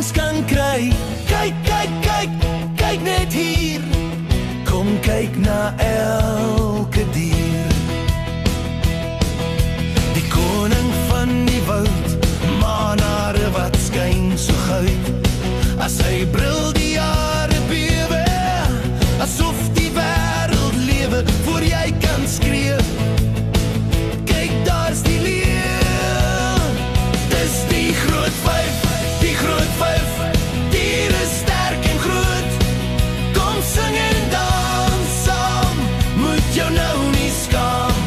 kans kan kry. Kyk, kyk, kyk, kyk net hier. Kom kyk na elke dier. Die koning van die woud, manare wat skyn so goud. As hy bril die jare bewe, asof die wêreld lewe, voor jy kan skree. Kyk, daar's die leeu. Dis die groot vyf, die groot vyf. Diere sterk en groot. Kom sing en dans saam, moet jou nou nie skaam.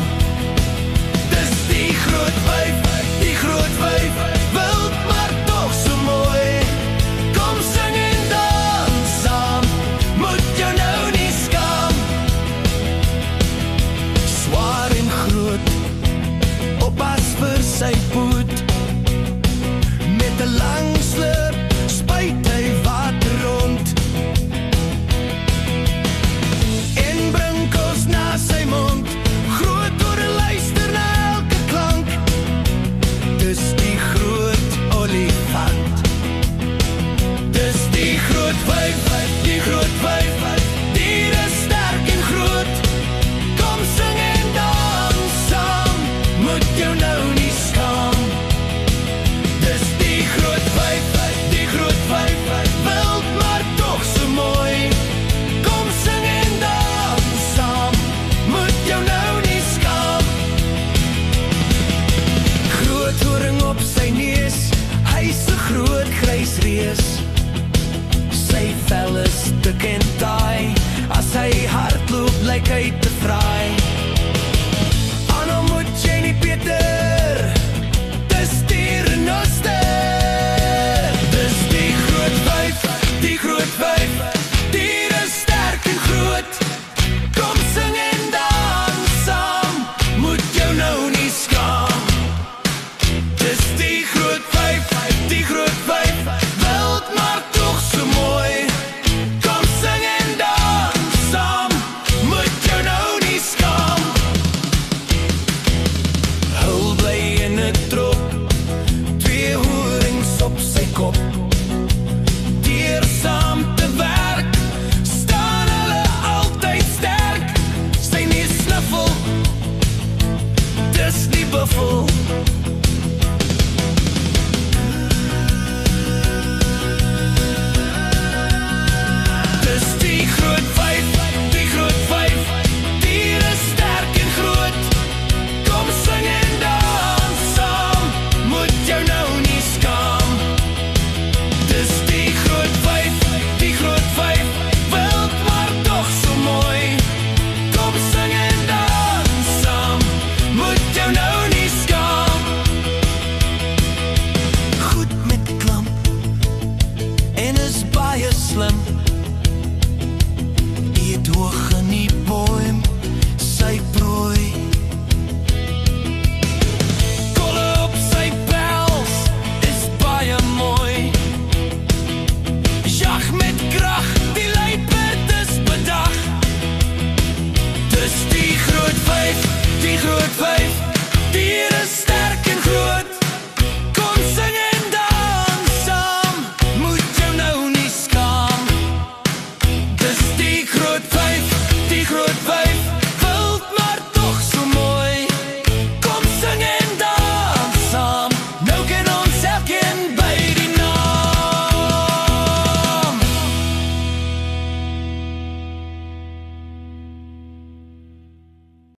Dis die groot vyf, die groot vyf. Wild maar tog so mooi. Kom sing en dans saam, moet jou nou nie skaam. Swaar en groot, oppas vir sy poot. Met 'n lang slip, spuit hy water rond. En bring kos na sy mond, groot oor en luister na elke klank. Dis die groot olifant. Dis die groot vyf, die groot vyf. Diere sterk en groot. Kom sing en dans saam, moet jou nou nie skaam. Dis die groot vyf, die groot vyf. Wild maar tog so mooi. Kom sing en dans saam, moet jou nou nie skaam. Groot horing op sy neus, hy's 'n groot grys reus. Sy vel is dik en taai, as hy hardloop lyk hy te vraai. Aan hom moet jy nie Peter, dis die renoster. Dis die groot vyf, die groot vyf. Diere sterk en groot. Kom sing en dans saam, moet jou nou nie skaam. Dis die groot vyf, die groot vyf. Wild maar tog so mooi. Kom sing en dans saam, moet jou nou nie skaam. Hul bly in 'n trop, twee horings op sy kop. Deur saam te werk, staan hulle altyd sterk. Sy nie snuffel, dis die buffel.